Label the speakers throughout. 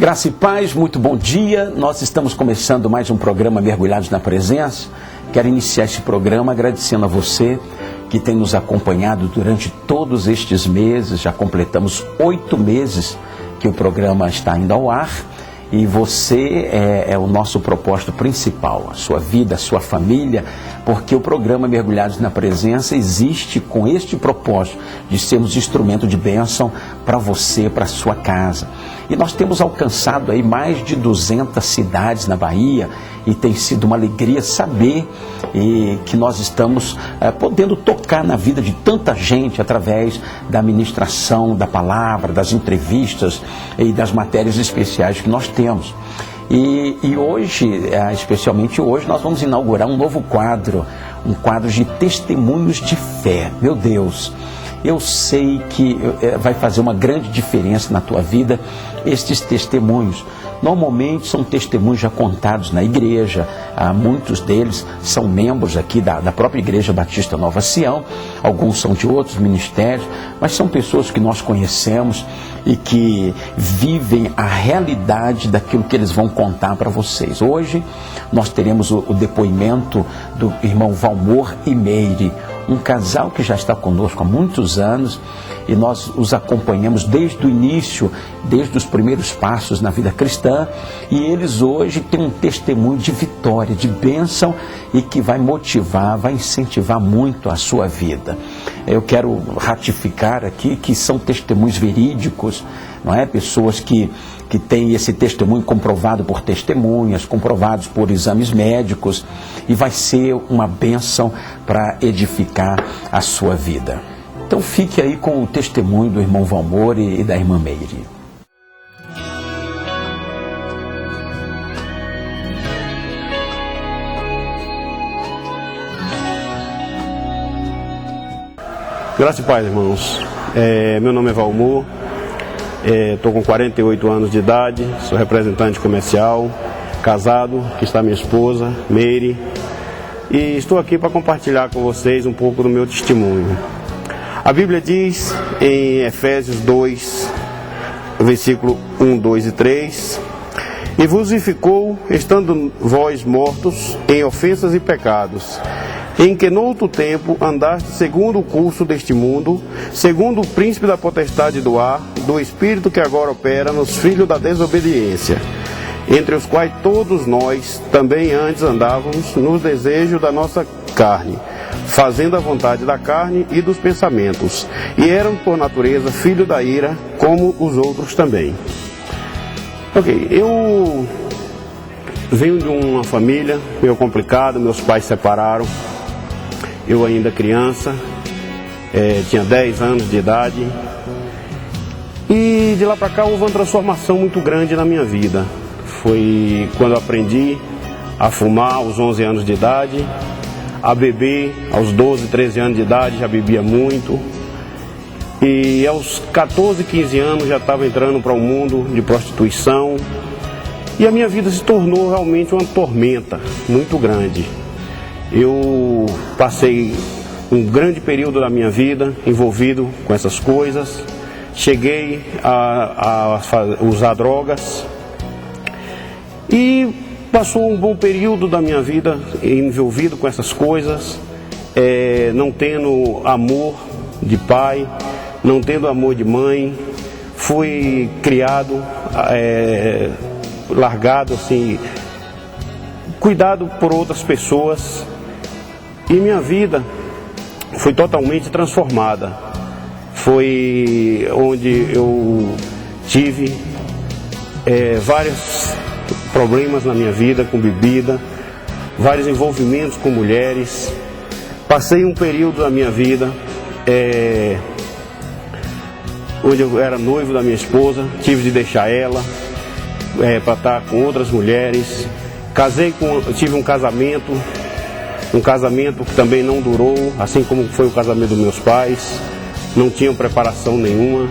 Speaker 1: Graça e paz, muito bom dia. Nós estamos começando mais um programa Mergulhados na Presença. Quero iniciar esse programa agradecendo a você que tem nos acompanhado durante todos estes meses. Já completamos 8 meses que o programa está indo ao ar. E você é o nosso propósito principal, a sua vida, a sua família, porque o programa Mergulhados na Presença existe com este propósito de sermos instrumento de bênção para você, para a sua casa. E nós temos alcançado aí mais de 200 cidades na Bahia e tem sido uma alegria saber que nós estamos podendo tocar na vida de tanta gente através da ministração, da palavra, das entrevistas e das matérias especiais que nós temos. E hoje, especialmente hoje, nós vamos inaugurar um novo quadro, um quadro de testemunhos de fé. Meu Deus, eu sei que vai fazer uma grande diferença na tua vida estes testemunhos. Normalmente são testemunhos já contados na igreja, muitos deles são membros aqui da própria Igreja Batista Nova Sião, alguns são de outros ministérios, mas são pessoas que nós conhecemos e que vivem a realidade daquilo que eles vão contar para vocês. Hoje nós teremos o depoimento do irmão Valmor e Meire, um casal que já está conosco há muitos anos e nós os acompanhamos desde o início, desde os primeiros passos na vida cristã, e eles hoje têm um testemunho de vitória, de bênção e que vai motivar, vai incentivar muito a sua vida. Eu quero ratificar aqui que são testemunhos verídicos, não é? Pessoas que têm esse testemunho comprovado por testemunhas, comprovados por exames médicos, e vai ser uma bênção para edificar a sua vida. Então fique aí com o testemunho do irmão Valmor e da irmã Meire.
Speaker 2: Graça e paz, irmãos. Meu nome é Valmor, estou com 48 anos de idade, sou representante comercial, casado, aqui está minha esposa, Meire, e estou aqui para compartilhar com vocês um pouco do meu testemunho. A Bíblia diz em Efésios 2, versículo 1, 2 e 3: E vos vivificou, estando vós mortos em ofensas e pecados, em que noutro tempo andaste segundo o curso deste mundo, segundo o príncipe da potestade do ar, do espírito que agora opera nos filhos da desobediência, entre os quais todos nós também antes andávamos nos desejos da nossa carne, fazendo a vontade da carne e dos pensamentos, e eram por natureza filhos da ira, como os outros também. Eu venho de uma família meio complicada, meus pais se separaram. Eu ainda criança, tinha 10 anos de idade, e de lá para cá houve uma transformação muito grande na minha vida. Foi quando eu aprendi a fumar aos 11 anos de idade, a beber aos 12, 13 anos de idade, já bebia muito, e aos 14, 15 anos já estava entrando para um mundo de prostituição, e a minha vida se tornou realmente uma tormenta muito grande. Eu passei um grande período da minha vida envolvido com essas coisas, cheguei a usar drogas e passou um bom período da minha vida envolvido com essas coisas, não tendo amor de pai, não tendo amor de mãe. Fui criado, largado assim, cuidado por outras pessoas. E minha vida foi totalmente transformada. Foi onde eu tive vários problemas na minha vida com bebida, vários envolvimentos com mulheres. Passei um período da minha vida onde eu era noivo da minha esposa, tive de deixar ela para estar com outras mulheres. Tive um casamento que também não durou, assim como foi o casamento dos meus pais, não tinham preparação nenhuma.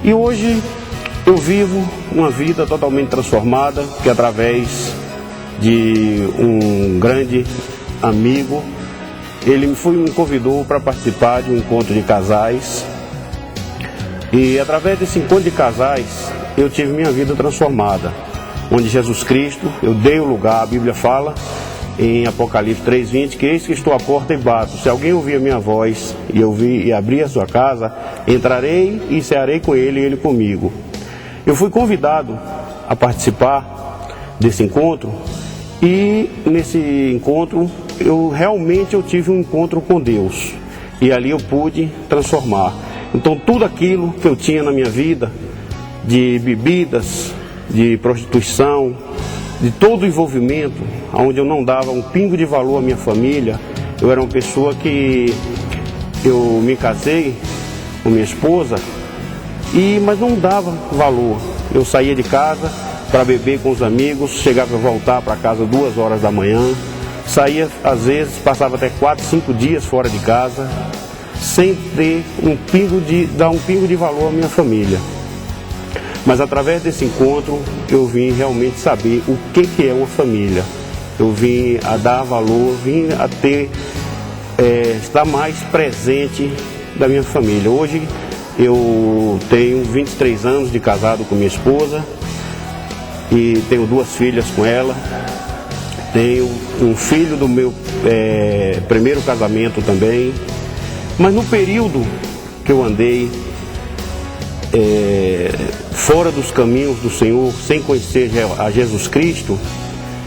Speaker 2: E hoje eu vivo uma vida totalmente transformada, que através de um grande amigo, ele me convidou para participar de um encontro de casais. E através desse encontro de casais, eu tive minha vida transformada, onde Jesus Cristo, eu dei o lugar, a Bíblia fala em Apocalipse 3:20, que eis que estou à porta e bato. Se alguém ouvir a minha voz e abrir a sua casa, entrarei e cearei com ele e ele comigo. Eu fui convidado a participar desse encontro e nesse encontro eu tive um encontro com Deus e ali eu pude transformar. Então tudo aquilo que eu tinha na minha vida, de bebidas, de prostituição, de todo o envolvimento, onde eu não dava um pingo de valor à minha família. Eu era uma pessoa que eu me casei com minha esposa, mas não dava valor. Eu saía de casa para beber com os amigos, chegava a voltar para casa 2 horas da manhã, saía às vezes, passava até 4, 5 dias fora de casa, sem ter dar um pingo de valor à minha família. Mas através desse encontro eu vim realmente saber o que é uma família. Eu vim a dar valor, vim a estar mais presente da minha família. Hoje eu tenho 23 anos de casado com minha esposa e tenho 2 filhas com ela. Tenho um filho do meu primeiro casamento também. Mas no período que eu andei fora dos caminhos do Senhor, sem conhecer a Jesus Cristo,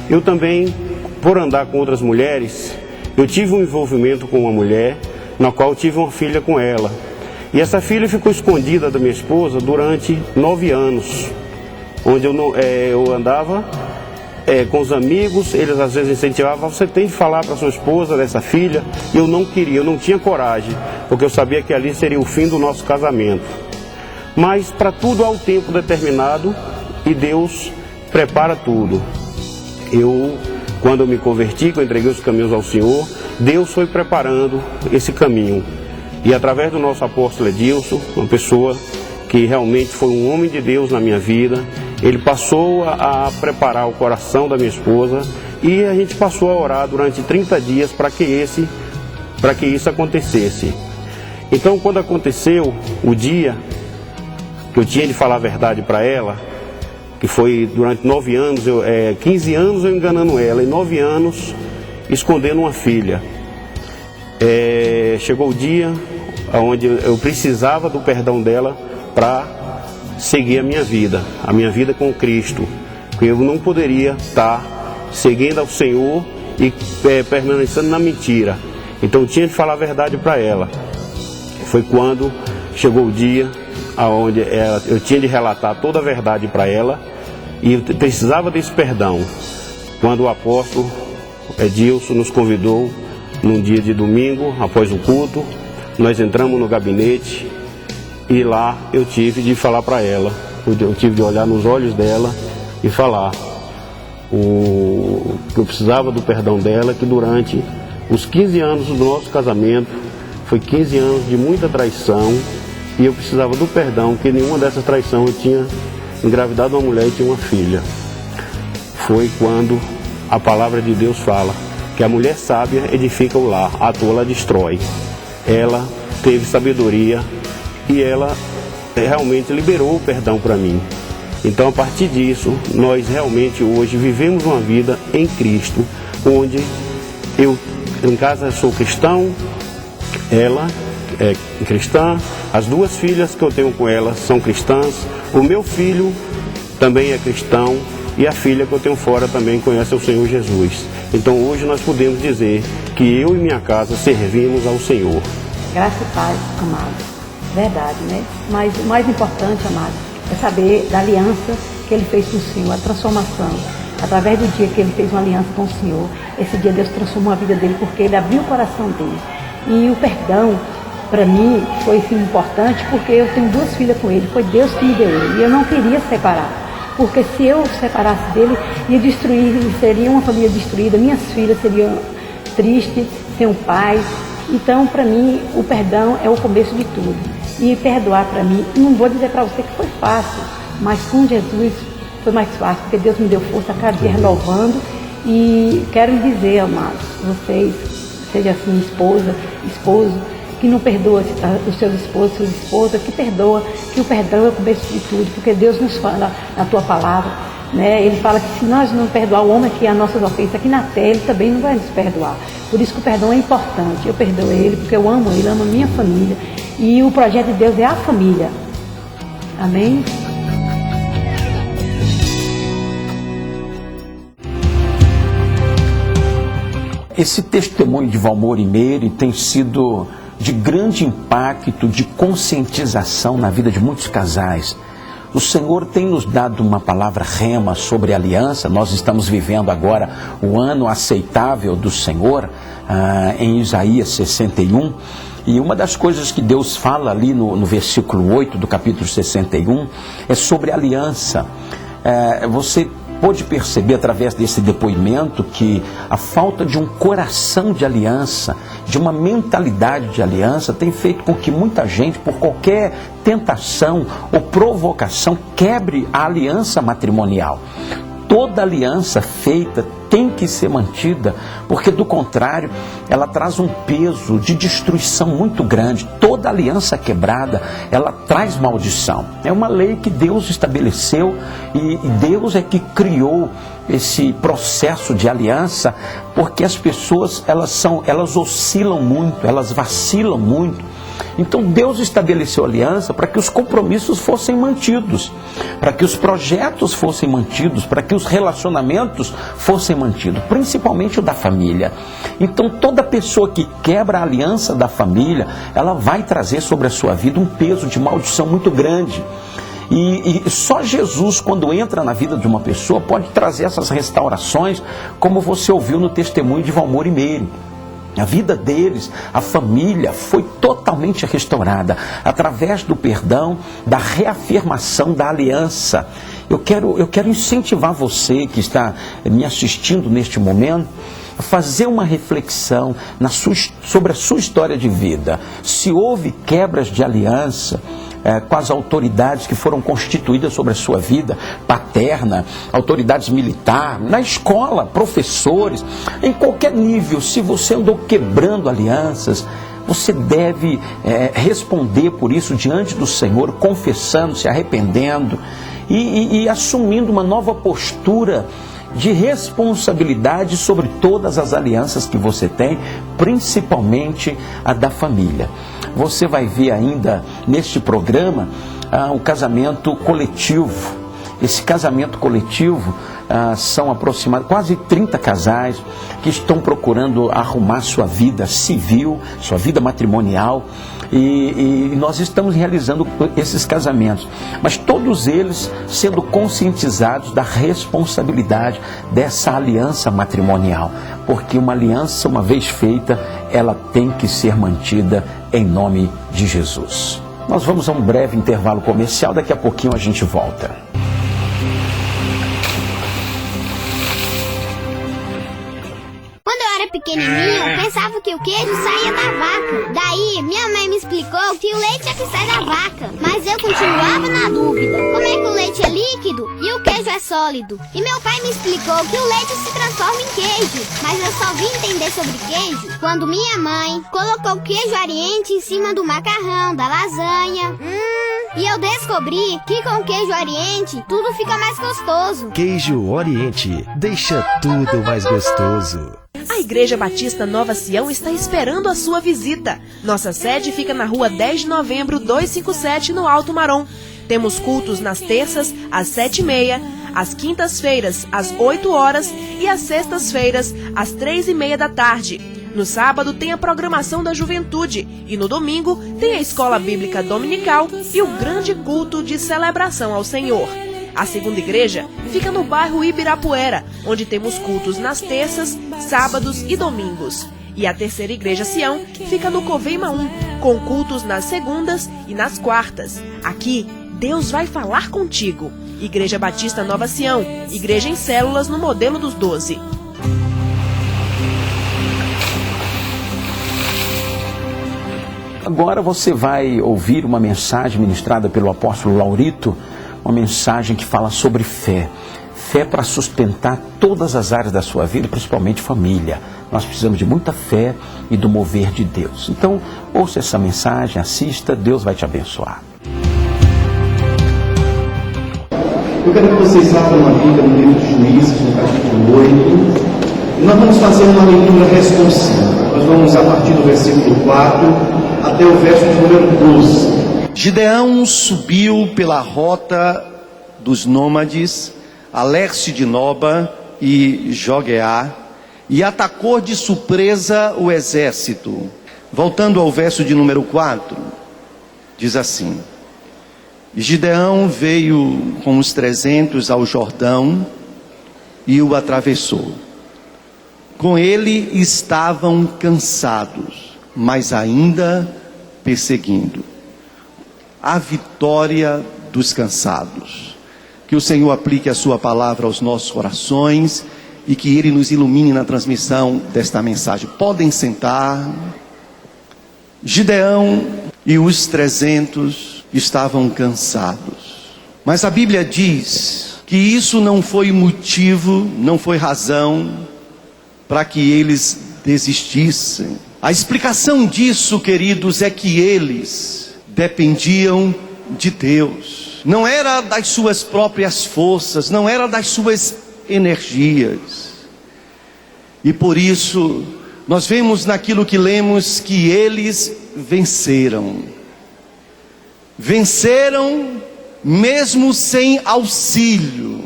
Speaker 2: eu também, por andar com outras mulheres, eu tive um envolvimento com uma mulher, na qual eu tive uma filha com ela. E essa filha ficou escondida da minha esposa durante 9 anos, onde eu andava com os amigos, eles às vezes incentivavam, você tem de falar para sua esposa dessa filha, e eu não queria, eu não tinha coragem, porque eu sabia que ali seria o fim do nosso casamento. Mas para tudo há um tempo determinado e Deus prepara tudo. Quando eu me converti, que eu entreguei os caminhos ao Senhor, Deus foi preparando esse caminho. E através do nosso apóstolo Edilson, uma pessoa que realmente foi um homem de Deus na minha vida, ele passou a preparar o coração da minha esposa e a gente passou a orar durante 30 dias para que isso acontecesse. Então, quando aconteceu o dia que eu tinha de falar a verdade para ela, que foi durante 9 anos, 15 anos eu enganando ela, e 9 anos escondendo uma filha. Chegou o dia onde eu precisava do perdão dela para seguir a minha vida com Cristo, porque eu não poderia estar seguindo ao Senhor e permanecendo na mentira. Então eu tinha de falar a verdade para ela. Foi quando chegou o dia onde eu tinha de relatar toda a verdade para ela e eu precisava desse perdão. Quando o apóstolo Edilson nos convidou num dia de domingo, após o culto, nós entramos no gabinete e lá eu tive de falar para ela, eu tive de olhar nos olhos dela e falar que eu precisava do perdão dela, que durante os 15 anos do nosso casamento, foi 15 anos de muita traição, e eu precisava do perdão, que nenhuma dessas traições eu tinha engravidado uma mulher e tinha uma filha. Foi quando a palavra de Deus fala que a mulher sábia edifica o lar, a tola destrói. Ela teve sabedoria e ela realmente liberou o perdão para mim. Então, a partir disso, nós realmente hoje vivemos uma vida em Cristo, onde eu em casa sou cristão, ela é cristã, as 2 filhas que eu tenho com ela são cristãs, o meu filho também é cristão e a filha que eu tenho fora também conhece o Senhor Jesus. Então hoje nós podemos dizer que eu e minha casa servimos ao Senhor.
Speaker 3: Graça e paz, amados. Verdade, né? Mas o mais importante, amados, é saber da aliança que Ele fez com o Senhor, a transformação. Através do dia que Ele fez uma aliança com o Senhor, esse dia Deus transformou a vida dele, porque Ele abriu o coração dele. E o perdão, para mim, foi assim, importante, porque eu tenho 2 filhas com ele, foi Deus que me deu ele, e eu não queria separar, porque se eu separasse dele, ia destruir, seria uma família destruída, minhas filhas seriam tristes, sem um pai. Então, para mim, o perdão é o começo de tudo, e perdoar para mim, não vou dizer para você que foi fácil, mas com Jesus foi mais fácil, porque Deus me deu força a cada dia renovando. E quero lhe dizer, amados, vocês, seja assim esposa, esposo, que não perdoa os seus esposos, suas esposas, que o perdão é o começo de tudo, porque Deus nos fala na tua palavra, né? Ele fala que se nós não perdoar o homem que é as nossas ofensas aqui na terra, ele também não vai nos perdoar. Por isso que o perdão é importante. Eu perdoo ele porque eu amo ele, amo a minha família. E o projeto de Deus é a família. Amém?
Speaker 1: Esse testemunho de Valmor e Meire tem sido de grande impacto, de conscientização na vida de muitos casais. O Senhor tem nos dado uma palavra rema sobre aliança. Nós estamos vivendo agora o ano aceitável do Senhor, em Isaías 61. E uma das coisas que Deus fala ali no versículo 8 do capítulo 61 é sobre aliança. Você pôde perceber através desse depoimento que a falta de um coração de aliança, de uma mentalidade de aliança, tem feito com que muita gente, por qualquer tentação ou provocação, quebre a aliança matrimonial. Toda aliança feita tem que ser mantida, porque do contrário, ela traz um peso de destruição muito grande. Toda aliança quebrada, ela traz maldição. É uma lei que Deus estabeleceu e Deus é que criou esse processo de aliança, porque as pessoas, elas oscilam muito, elas vacilam muito. Então Deus estabeleceu aliança para que os compromissos fossem mantidos, para que os projetos fossem mantidos, para que os relacionamentos fossem mantidos, principalmente o da família. Então toda pessoa que quebra a aliança da família, ela vai trazer sobre a sua vida um peso de maldição muito grande. E só Jesus, quando entra na vida de uma pessoa, pode trazer essas restaurações, como você ouviu no testemunho de Valmor e Meire. A vida deles, a família foi totalmente restaurada através do perdão, da reafirmação da aliança. Eu quero incentivar você que está me assistindo neste momento a fazer uma reflexão sobre a sua história de vida. Se houve quebras de aliança com as autoridades que foram constituídas sobre a sua vida, paterna, autoridades militares, na escola, professores, em qualquer nível, se você andou quebrando alianças, você deve responder por isso diante do Senhor, confessando, se arrependendo e assumindo uma nova postura de responsabilidade sobre todas as alianças que você tem, principalmente a da família. Você vai ver ainda neste programa um casamento coletivo. Esse casamento coletivo são aproximadamente quase 30 casais que estão procurando arrumar sua vida civil, sua vida matrimonial, e nós estamos realizando esses casamentos, mas todos eles sendo conscientizados da responsabilidade dessa aliança matrimonial, porque uma aliança, uma vez feita, ela tem que ser mantida em nome de Jesus. Nós vamos a um breve intervalo comercial, daqui a pouquinho a gente volta.
Speaker 4: Pequenininho, eu pensava que o queijo saía da vaca. Daí, minha mãe me explicou que o leite é que sai da vaca. Mas eu continuava na dúvida. Como é que o leite é líquido e o queijo é sólido? E meu pai me explicou que o leite se transforma em queijo. Mas eu só vim entender sobre queijo quando minha mãe colocou o queijo Oriente em cima do macarrão, da lasanha. E eu descobri que com queijo Oriente tudo fica mais gostoso.
Speaker 5: Queijo Oriente deixa tudo mais gostoso.
Speaker 6: A Igreja Batista Nova Sião está esperando a sua visita. Nossa sede fica na rua 10 de novembro, 257, no Alto Marom. Temos cultos nas terças, às 7h30, às quintas-feiras, às 8 horas e às sextas-feiras, às 3h30 da tarde. No sábado tem a programação da juventude e no domingo tem a escola bíblica dominical e o grande culto de celebração ao Senhor. A segunda igreja fica no bairro Ibirapuera, onde temos cultos nas terças, sábados e domingos. E a terceira igreja Sião fica no Coveima 1, com cultos nas segundas e nas quartas. Aqui, Deus vai falar contigo. Igreja Batista Nova Sião, igreja em células no modelo dos 12.
Speaker 1: Agora você vai ouvir uma mensagem ministrada pelo apóstolo Laurito, uma mensagem que fala sobre fé. fé para sustentar todas as áreas da sua vida, principalmente família. Nós precisamos de muita fé e do mover de Deus. Então, ouça essa mensagem, assista, Deus vai te abençoar.
Speaker 7: Eu quero que vocês abram a Bíblia no livro de Juízes, no capítulo 8. E nós vamos fazer uma leitura responsiva. Nós vamos a partir do versículo 4 até o verso de número 12.
Speaker 8: Gideão subiu pela rota dos nômades, a leste de Noba e Jogeá, e atacou de surpresa o exército. Voltando ao verso de número 4, diz assim: Gideão veio com os 300 ao Jordão e o atravessou. Com ele estavam cansados, mas ainda perseguindo. A vitória dos cansados. Que o Senhor aplique a sua palavra aos nossos corações e que Ele nos ilumine na transmissão desta mensagem. Podem sentar. Gideão e os 300 estavam cansados. Mas a Bíblia diz que isso não foi motivo, não foi razão para que eles desistissem. A explicação disso, queridos, é que eles dependiam de Deus. Não era das suas próprias forças, não era das suas energias. E por isso, nós vemos naquilo que lemos que eles venceram. Venceram mesmo sem auxílio.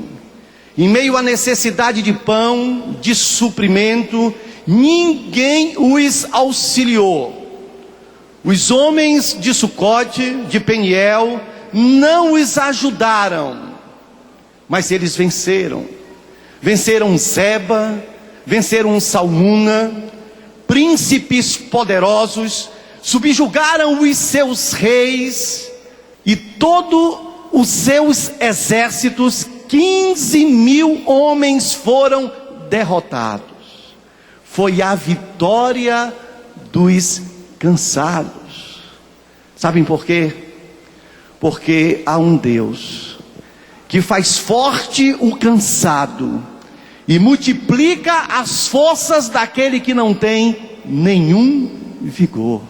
Speaker 8: Em meio à necessidade de pão, de suprimento, ninguém os auxiliou. Os homens de Sucote, de Peniel, não os ajudaram, mas eles venceram. Venceram Zeba, venceram Salmuna, príncipes poderosos, subjugaram os seus reis e todos os seus exércitos. 15.000 homens foram derrotados. Foi a vitória dos cansados. Sabem por quê? Porque há um Deus que faz forte o cansado e multiplica as forças daquele que não tem nenhum vigor.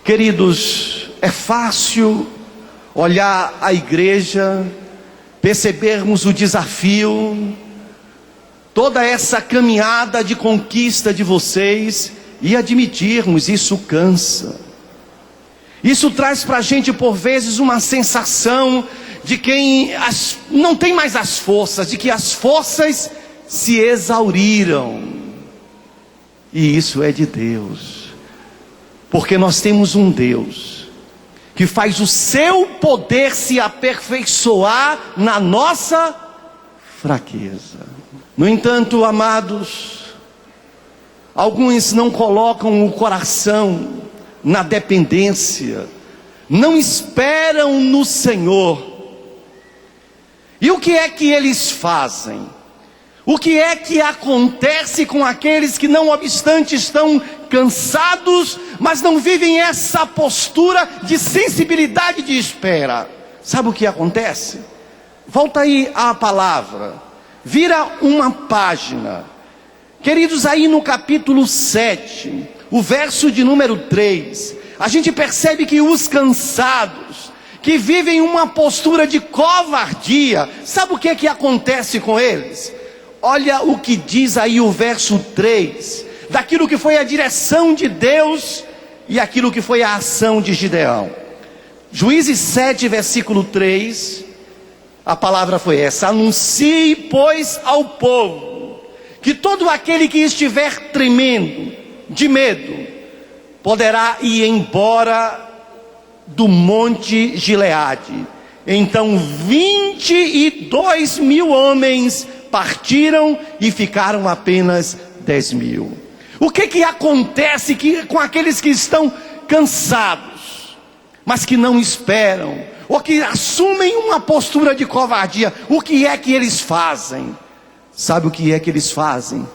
Speaker 8: Queridos, é fácil olhar a igreja, percebermos o desafio, toda essa caminhada de conquista de vocês e admitirmos, isso cansa. Isso traz para a gente por vezes uma sensação de quem não tem mais as forças, de que as forças se exauriram. E isso é de Deus, porque nós temos um Deus que faz o seu poder se aperfeiçoar na nossa fraqueza. No entanto, amados, alguns não colocam o coração na dependência, não esperam no Senhor. E o que é que eles fazem? O que é que acontece com aqueles que, não obstante, estão cansados, mas não vivem essa postura de sensibilidade de espera? Sabe o que acontece? Volta aí à palavra, vira uma página. Queridos, aí no capítulo 7, o verso de número 3, a gente percebe que os cansados, que vivem uma postura de covardia, sabe o que é que acontece com eles? Olha o que diz aí o verso 3, daquilo que foi a direção de Deus e aquilo que foi a ação de Gideão. Juízes 7, versículo 3, a palavra foi essa: anuncie, pois, ao povo, que todo aquele que estiver tremendo de medo poderá ir embora do monte Gileade. Então 22.000 homens partiram e ficaram apenas 10.000. O que acontece com aqueles que estão cansados, mas que não esperam, ou que assumem uma postura de covardia? O que é que eles fazem? Sabe o que é que eles fazem?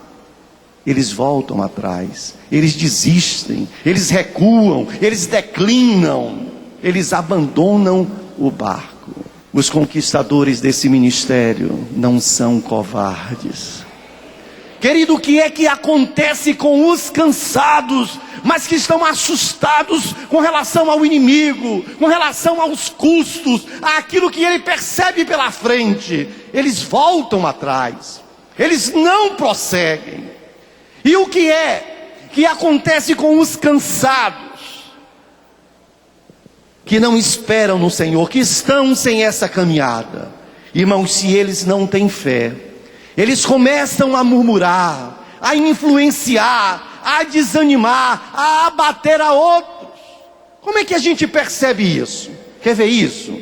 Speaker 8: Eles voltam atrás, eles desistem, eles recuam, eles declinam, eles abandonam o barco. Os conquistadores desse ministério não são covardes. Querido, o que é que acontece com os cansados, mas que estão assustados com relação ao inimigo, com relação aos custos, àquilo que ele percebe pela frente? Eles voltam atrás, eles não prosseguem. E o que é que acontece com os cansados, que não esperam no Senhor, que estão sem essa caminhada? Irmãos, se eles não têm fé, eles começam a murmurar, a influenciar, a desanimar, a abater a outros. Como é que a gente percebe isso? Quer ver isso?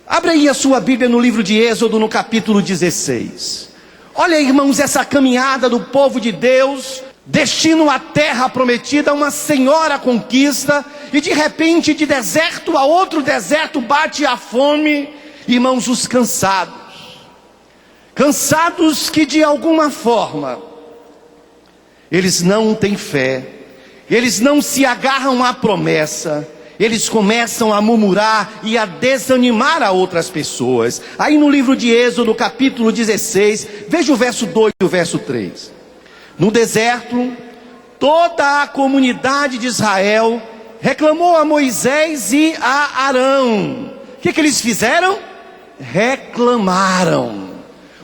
Speaker 8: Abre aí a sua Bíblia no livro de Êxodo, no capítulo 16. Olha, irmãos, essa caminhada do povo de Deus, destino à terra prometida, uma senhora conquista, e de repente, de deserto a outro deserto, bate a fome. Irmãos, os cansados que de alguma forma, eles não têm fé, eles não se agarram à promessa, eles começam a murmurar e a desanimar a outras pessoas. Aí no livro de Êxodo, capítulo 16, veja o verso 2 e o verso 3. No deserto, toda a comunidade de Israel reclamou a Moisés e a Arão. O que eles fizeram? Reclamaram.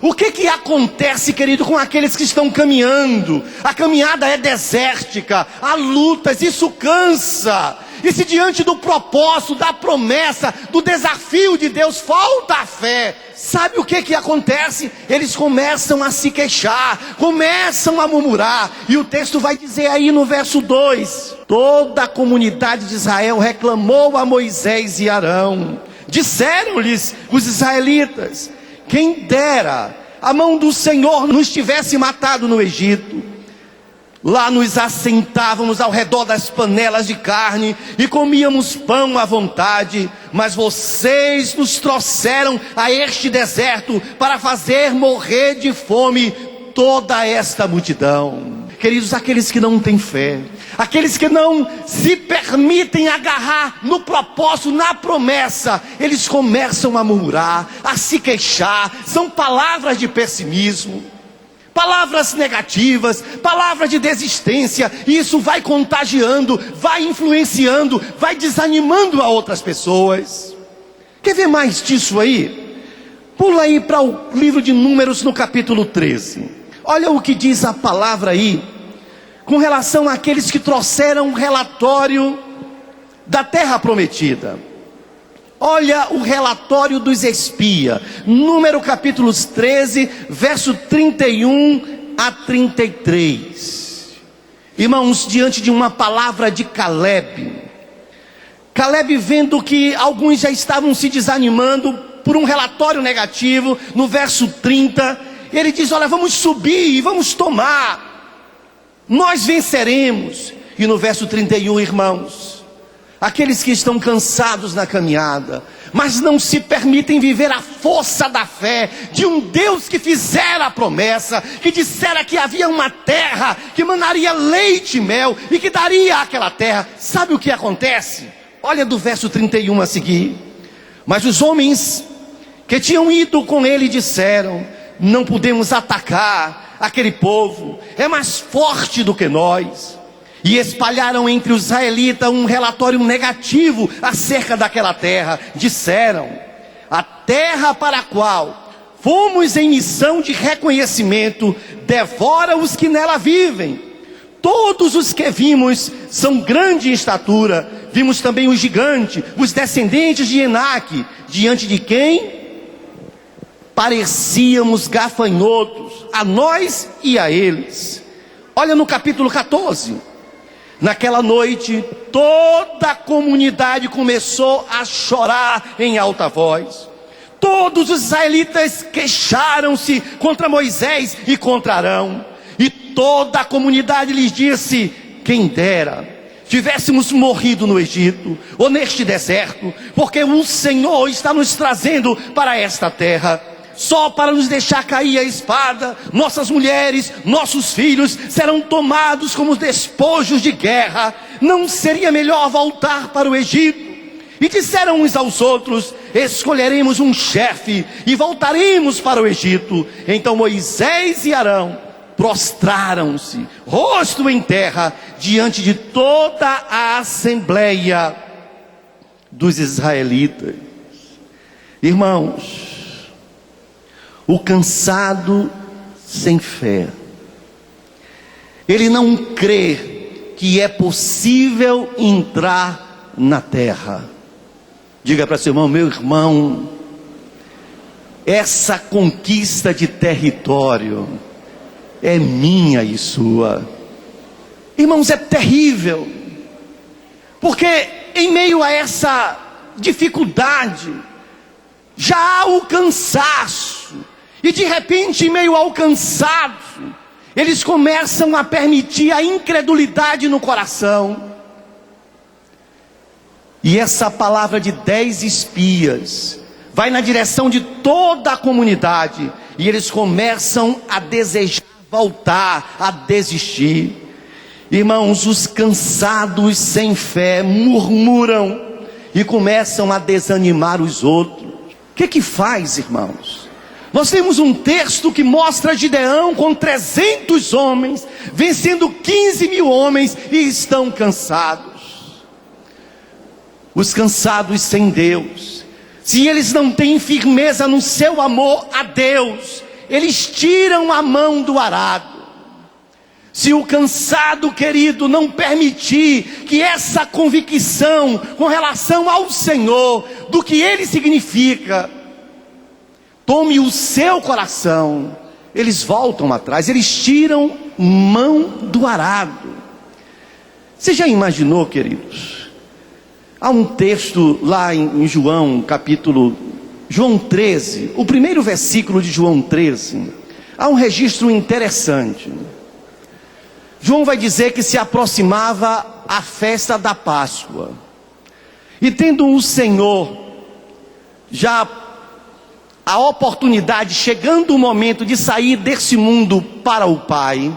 Speaker 8: O que acontece, querido, com aqueles que estão caminhando? A caminhada é desértica, há lutas, isso cansa. E se diante do propósito, da promessa, do desafio de Deus, falta a fé, sabe o que acontece? Eles começam a se queixar, começam a murmurar. E o texto vai dizer aí no verso 2: toda a comunidade de Israel reclamou a Moisés e Arão. Disseram-lhes os israelitas: quem dera a mão do Senhor nos tivesse matado no Egito. Lá nos assentávamos ao redor das panelas de carne e comíamos pão à vontade. Mas vocês nos trouxeram a este deserto para fazer morrer de fome toda esta multidão. Queridos, aqueles que não têm fé, aqueles que não se permitem agarrar no propósito, na promessa, eles começam a murmurar, a se queixar. São palavras de pessimismo, palavras negativas, palavras de desistência. E isso vai contagiando, vai influenciando, vai desanimando a outras pessoas. Quer ver mais disso aí? Pula aí para o livro de Números, no capítulo 13. Olha o que diz a palavra aí, com relação àqueles que trouxeram um relatório da terra prometida. Olha o relatório dos espias, Número capítulos 13, verso 31 a 33. Irmãos, diante de uma palavra de Caleb, vendo que alguns já estavam se desanimando por um relatório negativo, no verso 30, ele diz: olha, vamos subir e vamos tomar, nós venceremos. E no verso 31, irmãos, aqueles que estão cansados na caminhada, mas não se permitem viver a força da fé de um Deus que fizera a promessa, que dissera que havia uma terra que manaria leite e mel e que daria aquela terra. Sabe o que acontece? Olha do verso 31 a seguir. Mas os homens que tinham ido com ele disseram: não podemos atacar aquele povo, é mais forte do que nós. E espalharam entre os israelitas um relatório negativo acerca daquela terra. Disseram: a terra para a qual fomos em missão de reconhecimento devora os que nela vivem. Todos os que vimos são grandes em estatura. Vimos também os gigantes, os descendentes de Enaque, diante de quem parecíamos gafanhotos, a nós e a eles. Olha no capítulo 14. Naquela noite, toda a comunidade começou a chorar em alta voz. Todos os israelitas queixaram-se contra Moisés e contra Arão. E toda a comunidade lhes disse: quem dera tivéssemos morrido no Egito ou neste deserto, porque o Senhor está nos trazendo para esta terra só para nos deixar cair a espada. Nossas mulheres, nossos filhos serão tomados como despojos de guerra. Não seria melhor voltar para o Egito? E disseram uns aos outros: escolheremos um chefe e voltaremos para o Egito. Então Moisés e Arão prostraram-se, rosto em terra, diante de toda a assembleia dos israelitas. Irmãos, o cansado sem fé, ele não crê que é possível entrar na terra. Diga para seu irmão: meu irmão, essa conquista de território é minha e sua. Irmãos, é terrível, porque em meio a essa dificuldade, já há o cansaço, e de repente, em meio ao cansaço, eles começam a permitir a incredulidade no coração. E essa palavra de 10 espias vai na direção de toda a comunidade, e eles começam a desejar voltar, a desistir. Irmãos, os cansados sem fé murmuram e começam a desanimar os outros. O que faz, irmãos? Nós temos um texto que mostra Gideão com 300 homens, vencendo 15.000 homens, e estão cansados. Os cansados sem Deus, se eles não têm firmeza no seu amor a Deus, eles tiram a mão do arado. Se o cansado, querido, não permitir que essa convicção com relação ao Senhor, do que Ele significa, tome o seu coração, eles voltam atrás, eles tiram mão do arado. Você já imaginou, queridos? Há um texto lá em João 13, o primeiro versículo de João 13, há um registro interessante. João vai dizer que se aproximava a festa da Páscoa, e tendo o Senhor já a oportunidade, chegando o momento de sair desse mundo para o Pai,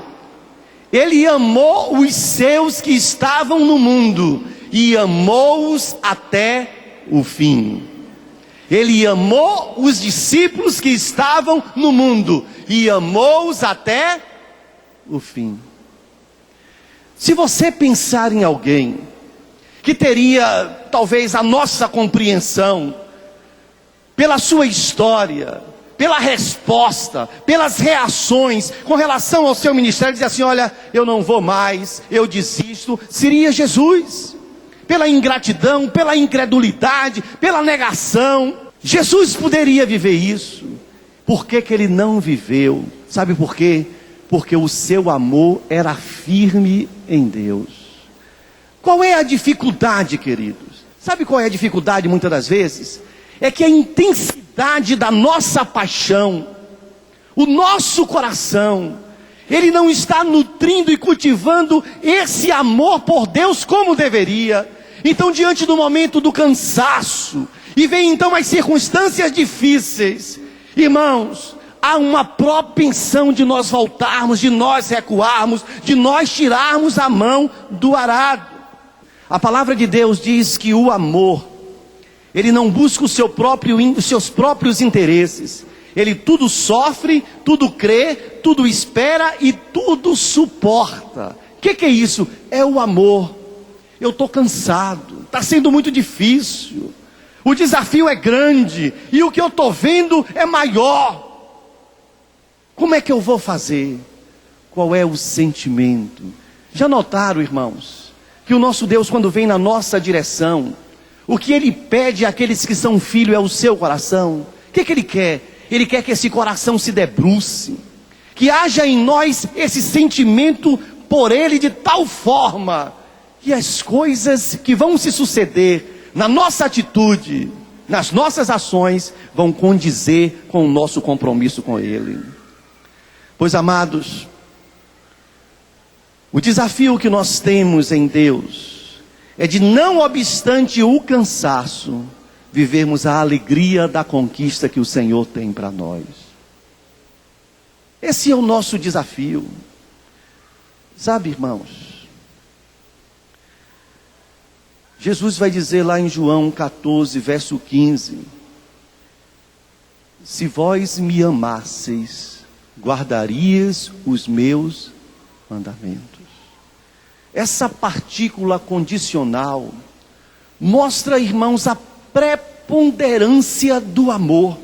Speaker 8: Ele amou os seus que estavam no mundo, e amou-os até o fim. Ele amou os discípulos que estavam no mundo, e amou-os até o fim. Se você pensar em alguém que teria talvez a nossa compreensão, pela sua história, pela resposta, pelas reações com relação ao seu ministério, dizer assim: olha, eu não vou mais, eu desisto, seria Jesus. Pela ingratidão, pela incredulidade, pela negação. Jesus poderia viver isso. Por que Ele não viveu? Sabe por quê? Porque o seu amor era firme em Deus. Qual é a dificuldade, queridos? Sabe qual é a dificuldade muitas das vezes? É que a intensidade da nossa paixão, o nosso coração, ele não está nutrindo e cultivando esse amor por Deus como deveria. Então, diante do momento do cansaço, e vem então as circunstâncias difíceis, irmãos, há uma propensão de nós voltarmos, de nós recuarmos, de nós tirarmos a mão do arado. A palavra de Deus diz que o amor, ele não busca os seus próprios interesses. Ele tudo sofre, tudo crê, tudo espera e tudo suporta. O que é isso? É o amor. Eu estou cansado, está sendo muito difícil, o desafio é grande, e o que eu estou vendo é maior. Como é que eu vou fazer? Qual é o sentimento? Já notaram, irmãos, que o nosso Deus, quando vem na nossa direção, o que Ele pede àqueles que são filhos é o seu coração? O que Ele quer? Ele quer que esse coração se debruce, que haja em nós esse sentimento por Ele de tal forma que as coisas que vão se suceder na nossa atitude, nas nossas ações, vão condizer com o nosso compromisso com Ele. Pois, amados, o desafio que nós temos em Deus é de, não obstante o cansaço, vivermos a alegria da conquista que o Senhor tem para nós. Esse é o nosso desafio. Sabe, irmãos, Jesus vai dizer lá em João 14, verso 15: se vós me amasseis, guardarias os meus mandamentos. Essa partícula condicional mostra, irmãos, a preponderância do amor.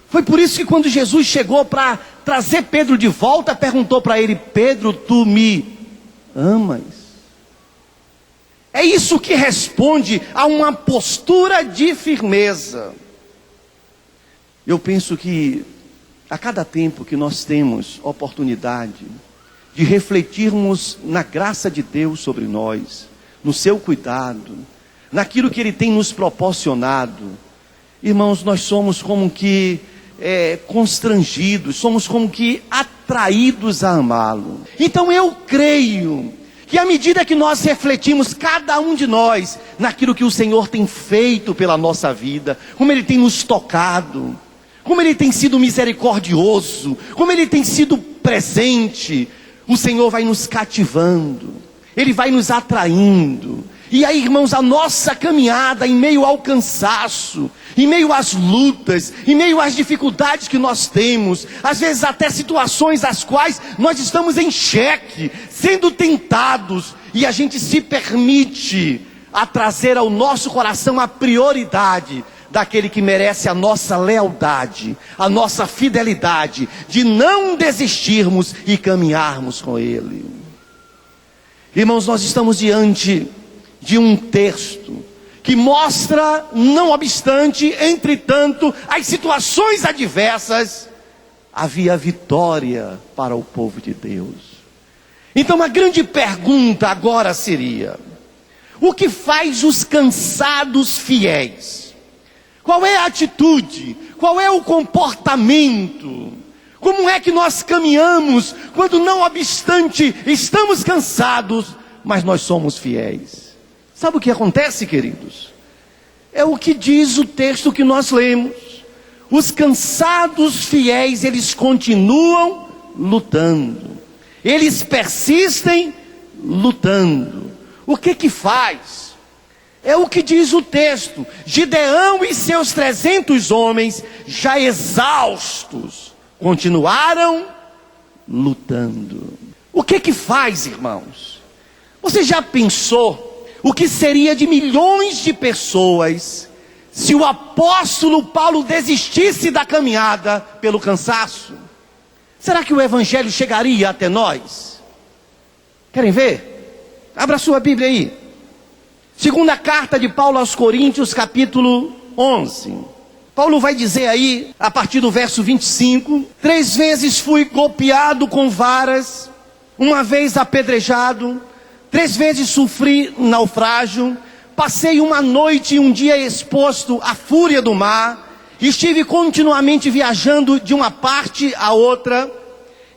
Speaker 8: Foi por isso que quando Jesus chegou para trazer Pedro de volta, perguntou para ele: Pedro, tu me amas? É isso que responde a uma postura de firmeza. Eu penso que a cada tempo que nós temos oportunidade de refletirmos na graça de Deus sobre nós, no seu cuidado, naquilo que Ele tem nos proporcionado, irmãos, nós somos como que constrangidos, somos como que atraídos a amá-lo. Então eu creio que à medida que nós refletimos, cada um de nós, naquilo que o Senhor tem feito pela nossa vida, como Ele tem nos tocado, como Ele tem sido misericordioso, como Ele tem sido presente, o Senhor vai nos cativando, Ele vai nos atraindo. E aí, irmãos, a nossa caminhada em meio ao cansaço, em meio às lutas, em meio às dificuldades que nós temos, às vezes até situações às quais nós estamos em xeque, sendo tentados, e a gente se permite a trazer ao nosso coração a prioridade daquele que merece a nossa lealdade, a nossa fidelidade, de não desistirmos e caminharmos com Ele. Irmãos, nós estamos diante de um texto que mostra, não obstante, entretanto, as situações adversas, havia vitória para o povo de Deus. Então a grande pergunta agora seria: o que faz os cansados fiéis? Qual é a atitude? Qual é o comportamento? Como é que nós caminhamos quando, não obstante, estamos cansados, mas nós somos fiéis? Sabe o que acontece, queridos? É o que diz o texto que nós lemos. Os cansados fiéis, eles continuam lutando. Eles persistem lutando. O que faz? É o que diz o texto. Gideão e seus 300 homens, já exaustos, continuaram lutando. O que faz, irmãos? Você já pensou o que seria de milhões de pessoas se o apóstolo Paulo desistisse da caminhada pelo cansaço? Será que o evangelho chegaria até nós? Querem ver? Abra sua Bíblia aí. Segunda carta de Paulo aos Coríntios, capítulo 11. Paulo vai dizer aí, a partir do verso 25: 3 vezes fui golpeado com varas, 1 vez apedrejado, 3 vezes sofri naufrágio, passei uma noite e um dia exposto à fúria do mar, estive continuamente viajando de uma parte a outra,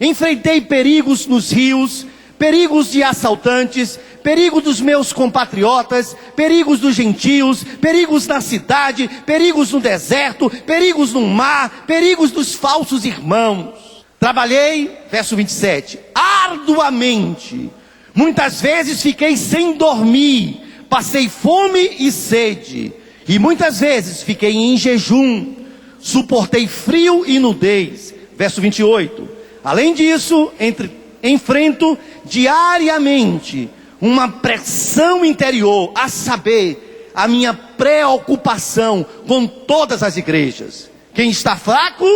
Speaker 8: enfrentei perigos nos rios, perigos de assaltantes, perigo dos meus compatriotas, perigos dos gentios, perigos na cidade, perigos no deserto, perigos no mar, perigos dos falsos irmãos. Trabalhei, verso 27, arduamente. Muitas vezes fiquei sem dormir, passei fome e sede, e muitas vezes fiquei em jejum, suportei frio e nudez. Verso 28. Além disso, enfrento diariamente uma pressão interior, a saber, a minha preocupação com todas as igrejas. Quem está fraco,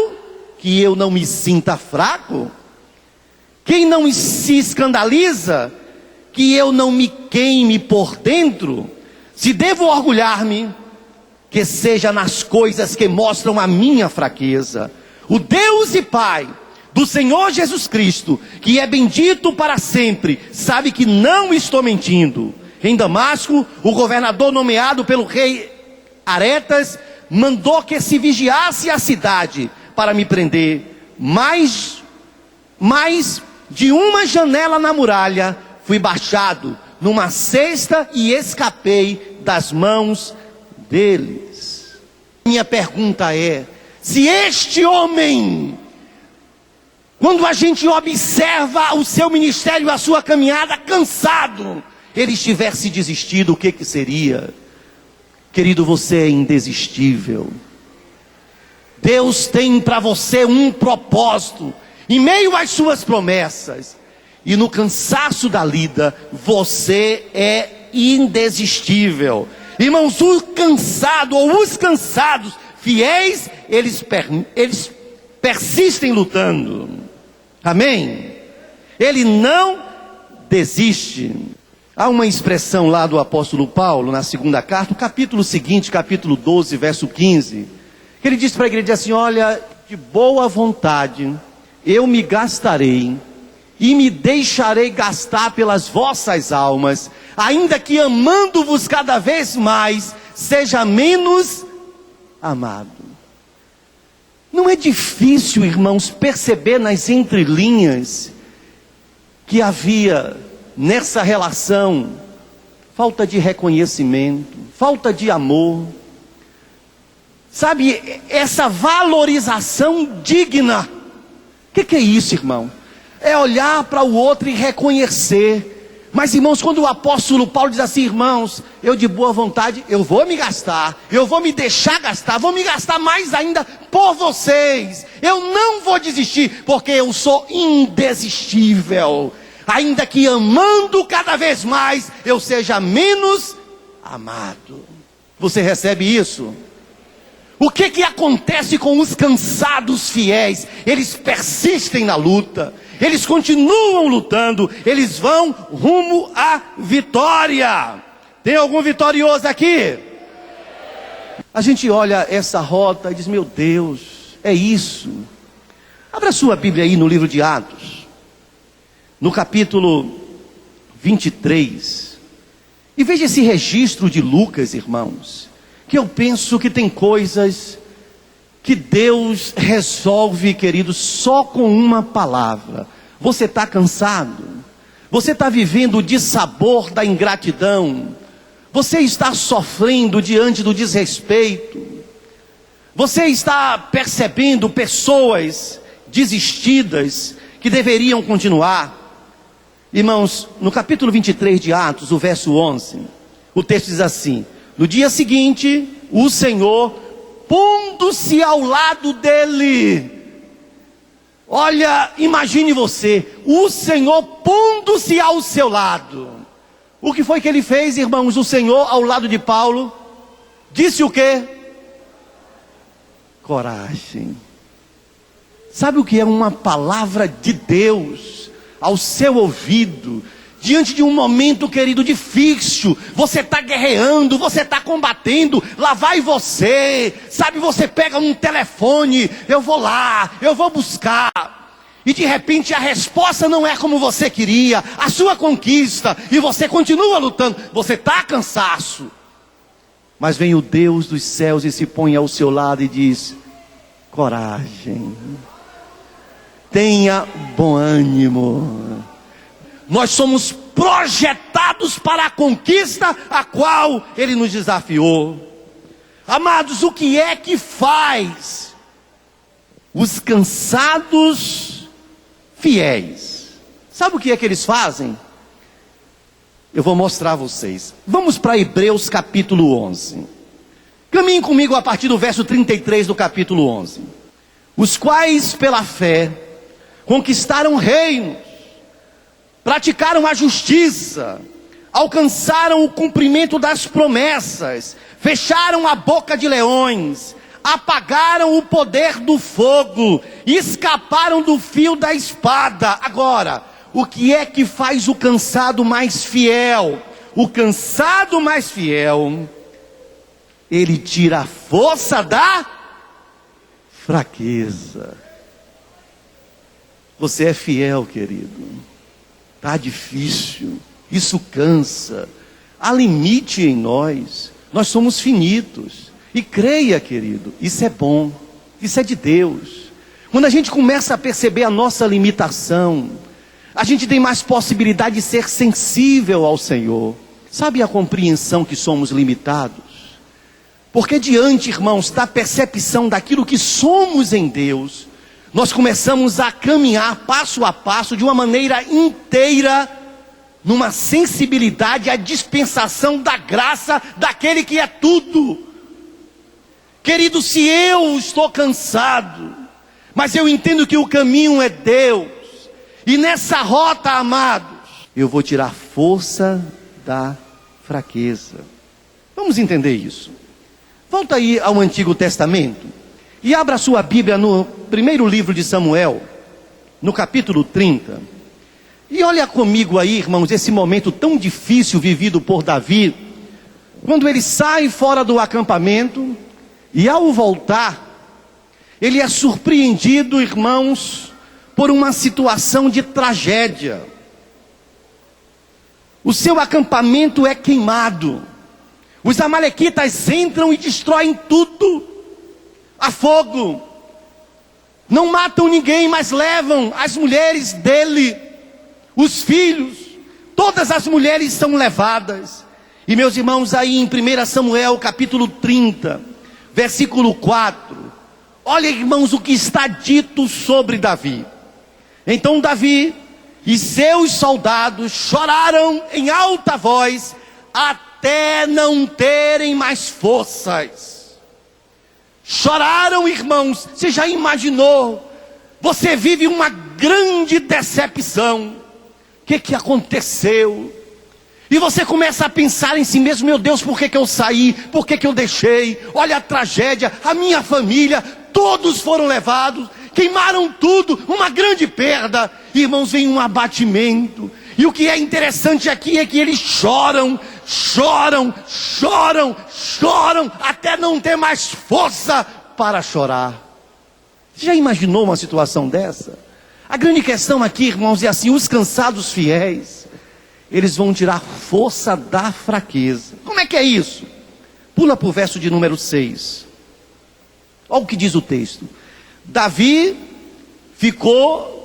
Speaker 8: que eu não me sinta fraco. Quem não se escandaliza, que eu não me queime por dentro. Se devo orgulhar-me, que seja nas coisas que mostram a minha fraqueza. O Deus e Pai do Senhor Jesus Cristo, que é bendito para sempre, sabe que não estou mentindo. Em Damasco, o governador nomeado pelo rei Aretas mandou que se vigiasse a cidade para me prender. Mas de uma janela na muralha fui baixado numa cesta e escapei das mãos deles. Minha pergunta é: se este homem, quando a gente observa o seu ministério, a sua caminhada, cansado, eles tivessem desistido, o que seria? Querido, você é indesistível. Deus tem para você um propósito, em meio às suas promessas. E no cansaço da lida, você é indesistível. Irmãos, o cansado ou os cansados fiéis, eles persistem lutando. Amém? Ele não desiste. Há uma expressão lá do apóstolo Paulo, na segunda carta, o capítulo seguinte, capítulo 12, verso 15, que ele diz para a igreja assim: olha, de boa vontade eu me gastarei e me deixarei gastar pelas vossas almas, ainda que amando-vos cada vez mais, seja menos amado. Não é difícil, irmãos, perceber nas entrelinhas que havia nessa relação falta de reconhecimento, falta de amor, sabe, essa valorização digna. O que é isso, irmão? É olhar para o outro e reconhecer. Mas, irmãos, quando o apóstolo Paulo diz assim: irmãos, eu de boa vontade, eu vou me gastar, eu vou me deixar gastar, vou me gastar mais ainda por vocês, eu não vou desistir, porque eu sou indesistível, ainda que amando cada vez mais, eu seja menos amado. Você recebe isso? O que acontece com os cansados fiéis? Eles persistem na luta, eles continuam lutando, eles vão rumo à vitória. Tem algum vitorioso aqui? A gente olha essa rota e diz: meu Deus, é isso. Abra sua Bíblia aí no livro de Atos, no capítulo 23, e veja esse registro de Lucas, irmãos, que eu penso que tem coisas que Deus resolve, querido, só com uma palavra. Você está cansado? Você está vivendo o dissabor da ingratidão? Você está sofrendo diante do desrespeito? Você está percebendo pessoas desistidas que deveriam continuar? Irmãos, no capítulo 23 de Atos, o verso 11, o texto diz assim: no dia seguinte, o Senhor, pondo-se ao lado dele. Olha, imagine você, o Senhor pondo-se ao seu lado. O que foi que ele fez, irmãos? O Senhor ao lado de Paulo disse o quê? Coragem. Sabe o que é uma palavra de Deus ao seu ouvido? Diante de um momento, querido, difícil, você está guerreando, você está combatendo, lá vai você, sabe, você pega um telefone, eu vou lá, eu vou buscar, e de repente a resposta não é como você queria, a sua conquista, e você continua lutando, você está cansaço, mas vem o Deus dos céus e se põe ao seu lado e diz: coragem, tenha bom ânimo. Nós somos projetados para a conquista a qual Ele nos desafiou. Amados, o que é que faz os cansados fiéis? Sabe o que é que eles fazem? Eu vou mostrar a vocês. Vamos para Hebreus capítulo 11. Caminhem comigo a partir do verso 33 do capítulo 11. Os quais pela fé conquistaram reinos, praticaram a justiça, alcançaram o cumprimento das promessas, fecharam a boca de leões, apagaram o poder do fogo, escaparam do fio da espada. Agora, o que é que faz o cansado mais fiel? O cansado mais fiel, ele tira a força da fraqueza. Você é fiel, querido. Está difícil, isso cansa, há limite em nós somos finitos, e creia, querido, isso é bom, isso é de Deus. Quando a gente começa a perceber a nossa limitação, a gente tem mais possibilidade de ser sensível ao Senhor. Sabe a compreensão que somos limitados? Porque diante, irmãos, da percepção daquilo que somos em Deus, nós começamos a caminhar passo a passo, de uma maneira inteira, numa sensibilidade à dispensação da graça daquele que é tudo. Querido, se eu estou cansado, mas eu entendo que o caminho é Deus, e nessa rota, amados, eu vou tirar força da fraqueza. Vamos entender isso. Volta aí ao Antigo Testamento e abra sua Bíblia no primeiro livro de Samuel, no capítulo 30. E olha comigo aí, irmãos, esse momento tão difícil vivido por Davi, quando ele sai fora do acampamento e ao voltar, ele é surpreendido, irmãos, por uma situação de tragédia. O seu acampamento é queimado. Os amalequitas entram e destroem tudo a fogo. Não matam ninguém, mas levam as mulheres dele, os filhos, todas as mulheres são levadas. E meus irmãos, aí em 1 Samuel capítulo 30, versículo 4, olha, irmãos, o que está dito sobre Davi. Então Davi e seus soldados choraram em alta voz, até não terem mais forças. Choraram, irmãos. Você já imaginou? Você vive uma grande decepção. O que aconteceu? E você começa a pensar em si mesmo: meu Deus, por que eu saí? Por que eu deixei? Olha a tragédia, a minha família, todos foram levados, queimaram tudo, uma grande perda. Irmãos, vem um abatimento. E o que é interessante aqui é que eles choram, até não ter mais força para chorar. Você já imaginou uma situação dessa? A grande questão aqui, irmãos, é assim: os cansados fiéis, eles vão tirar força da fraqueza. Como é que é isso? Pula para o verso de número 6. Olha o que diz o texto. Davi ficou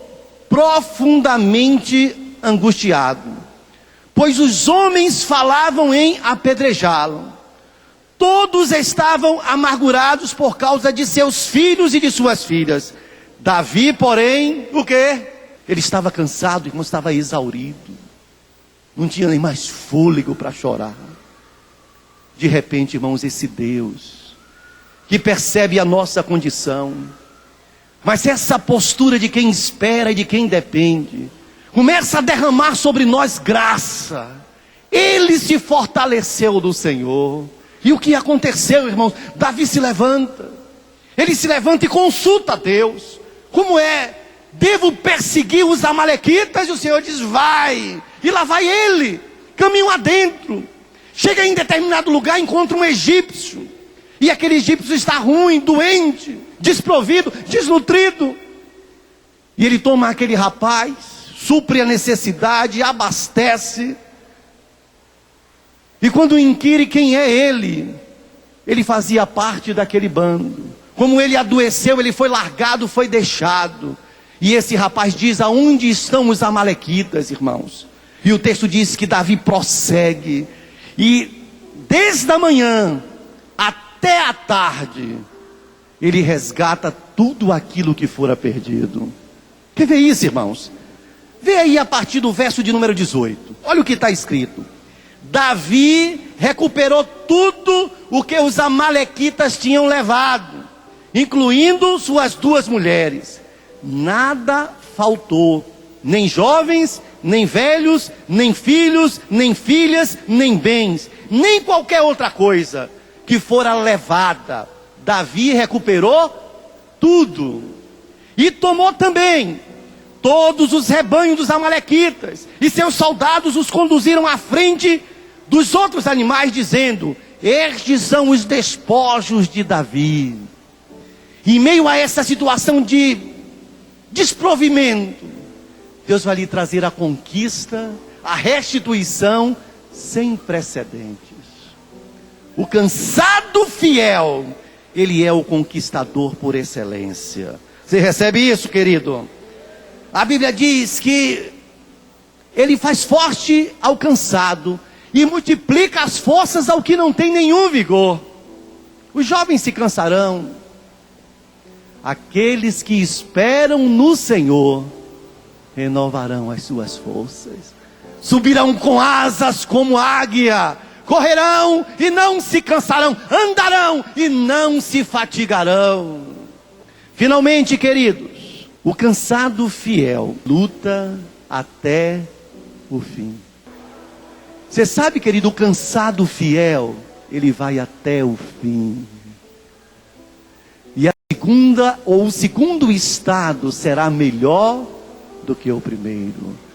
Speaker 8: profundamente angustiado, pois os homens falavam em apedrejá-lo. Todos estavam amargurados por causa de seus filhos e de suas filhas. Davi, porém, o quê? Ele estava cansado, irmão, estava exaurido. Não tinha nem mais fôlego para chorar. De repente, irmãos, esse Deus que percebe a nossa condição, mas essa postura de quem espera e de quem depende, começa a derramar sobre nós graça. Ele se fortaleceu do Senhor. E o que aconteceu, irmãos? Davi se levanta. Ele se levanta e consulta a Deus. Como é? Devo perseguir os amalequitas? E o Senhor diz: vai. E lá vai ele, caminho adentro. Chega em determinado lugar, encontra um egípcio. E aquele egípcio está ruim, doente, desprovido, desnutrido. E ele toma aquele rapaz, supre a necessidade, abastece. E quando inquire quem é ele fazia parte daquele bando. Como ele adoeceu, ele foi largado, foi deixado. E esse rapaz diz: aonde estão os amalequitas, irmãos? E o texto diz que Davi prossegue. E desde a manhã até a tarde, ele resgata tudo aquilo que fora perdido. Quer ver isso, irmãos? Vê aí a partir do verso de número 18. Olha o que está escrito. Davi recuperou tudo o que os amalequitas tinham levado, incluindo suas 2 mulheres. Nada faltou, nem jovens, nem velhos, nem filhos, nem filhas, nem bens, nem qualquer outra coisa que fora levada. Davi recuperou tudo. E tomou também todos os rebanhos dos amalequitas, e seus soldados os conduziram à frente dos outros animais, dizendo: estes são os despojos de Davi. Em meio a essa situação de desprovimento, Deus vai lhe trazer a conquista, a restituição sem precedentes. O cansado fiel, ele é o conquistador por excelência. Você recebe isso, querido? A Bíblia diz que ele faz forte ao cansado e multiplica as forças ao que não tem nenhum vigor. Os jovens se cansarão. Aqueles que esperam no Senhor renovarão as suas forças. subirão com asas como águia, correrão e não se cansarão, andarão e não se fatigarão. Finalmente, queridos, o cansado fiel luta até o fim. Você sabe, querido, o cansado fiel, ele vai até o fim. E a segunda ou o segundo estado será melhor do que o primeiro.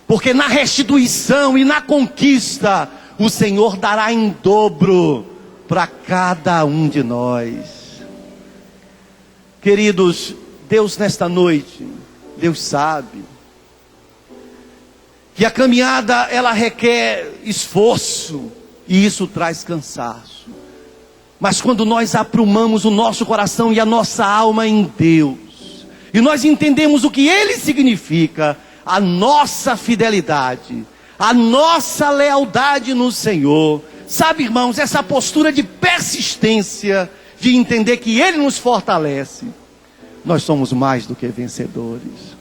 Speaker 8: Porque na restituição e na conquista, o Senhor dará em dobro para cada um de nós. Queridos, Deus nesta noite, Deus sabe que a caminhada ela requer esforço e isso traz cansaço. Mas quando nós aprumamos o nosso coração e a nossa alma em Deus, e nós entendemos o que Ele significa, a nossa fidelidade, a nossa lealdade no Senhor, sabe, irmãos, essa postura de persistência, de entender que Ele nos fortalece, nós somos mais do que vencedores.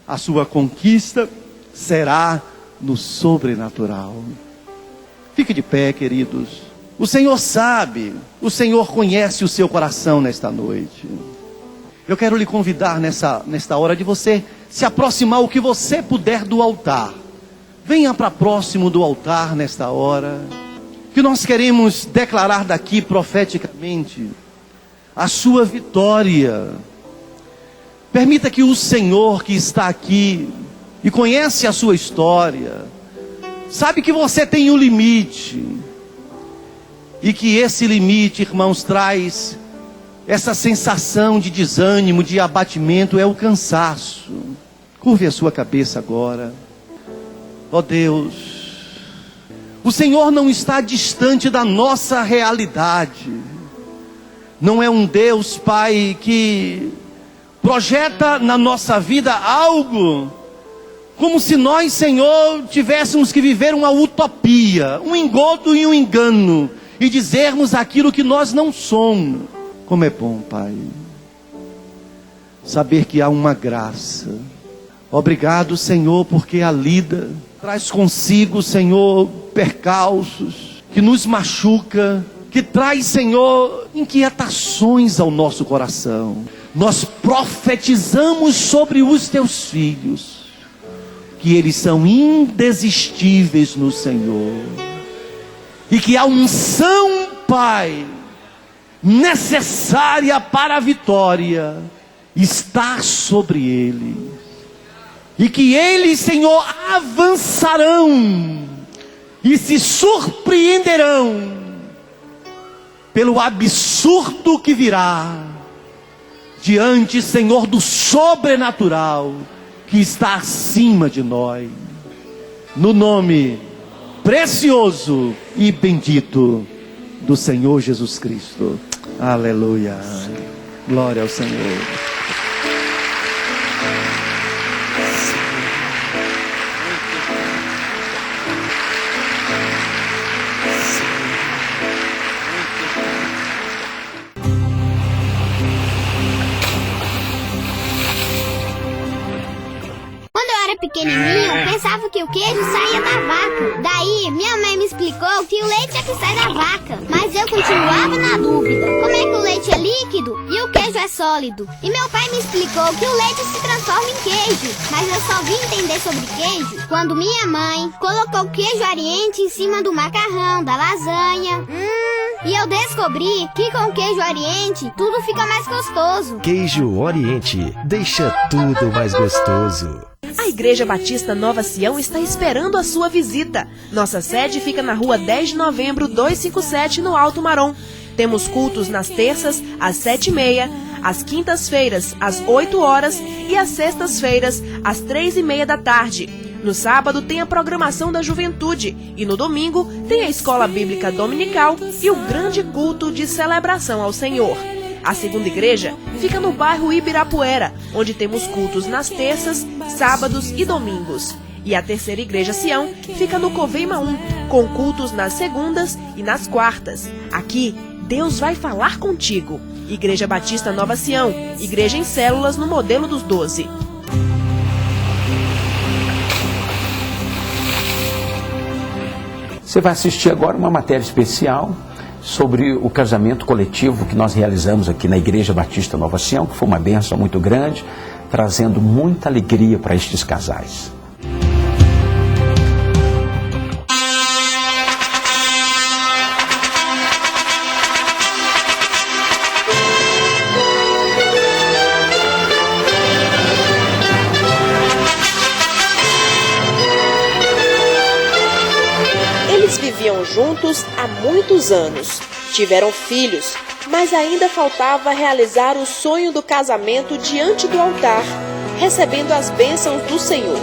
Speaker 8: A sua conquista será no sobrenatural. Fique de pé, queridos. O Senhor sabe, o Senhor conhece o seu coração nesta noite. Eu quero lhe convidar nesta hora de você se aproximar o que você puder do altar. Venha para próximo do altar nesta hora, que nós queremos declarar daqui profeticamente a sua vitória. Permita que o Senhor que está aqui e conhece a sua história, sabe que você tem um limite, e que esse limite, irmãos, traz essa sensação de desânimo, de abatimento, é o cansaço. Curve a sua cabeça agora. Ó Deus, o Senhor não está distante da nossa realidade. Não é um Deus, Pai, que projeta na nossa vida algo como se nós, Senhor, tivéssemos que viver uma utopia, um engodo e um engano, e dizermos aquilo que nós não somos. Como é bom, Pai, saber que há uma graça. Obrigado, Senhor, porque a lida traz consigo, Senhor, percalços, que nos machuca, que traz, Senhor, inquietações ao nosso coração. Nós profetizamos sobre os teus filhos, que eles são indesistíveis no Senhor, e que a unção, Pai, necessária para a vitória, está sobre eles, e que eles, Senhor, avançarão, e se surpreenderão, pelo absurdo que virá, diante, Senhor, do sobrenatural, que está acima de nós, no nome precioso e bendito do Senhor Jesus Cristo. Aleluia. Glória ao Senhor.
Speaker 4: Pequenininho, pensava que o queijo saía da vaca. Daí, minha mãe me explicou que o leite é que sai da vaca. Mas eu continuava na dúvida. Como é que o leite é líquido e o queijo é sólido? E meu pai me explicou que o leite se transforma em queijo. Mas eu só vim entender sobre queijo quando minha mãe colocou queijo Oriente em cima do macarrão, da lasanha. E eu descobri que com queijo Oriente tudo fica mais gostoso.
Speaker 5: Queijo Oriente, deixa tudo mais gostoso.
Speaker 6: A Igreja Batista Nova Sião está esperando a sua visita. Nossa sede fica na rua 10 de novembro, 257, no Alto Marom. Temos cultos nas terças, às 7h30, às quintas-feiras, às 8 horas e às sextas-feiras, às 3h30 da tarde. No sábado tem a programação da juventude e no domingo tem a escola bíblica dominical e o grande culto de celebração ao Senhor. A segunda igreja fica no bairro Ibirapuera, onde temos cultos nas terças, sábados e domingos. E a terceira igreja Sião fica no Coveima 1, com cultos nas segundas e nas quartas. Aqui, Deus vai falar contigo. Igreja Batista Nova Sião, igreja em células no modelo dos 12.
Speaker 1: Você vai assistir agora uma matéria especial sobre o casamento coletivo que nós realizamos aqui na Igreja Batista Nova Sião, que foi uma bênção muito grande, trazendo muita alegria para estes casais.
Speaker 6: Eles viviam juntos há muitos anos, tiveram filhos, mas ainda faltava realizar o sonho do casamento diante do altar, recebendo as bênçãos do Senhor.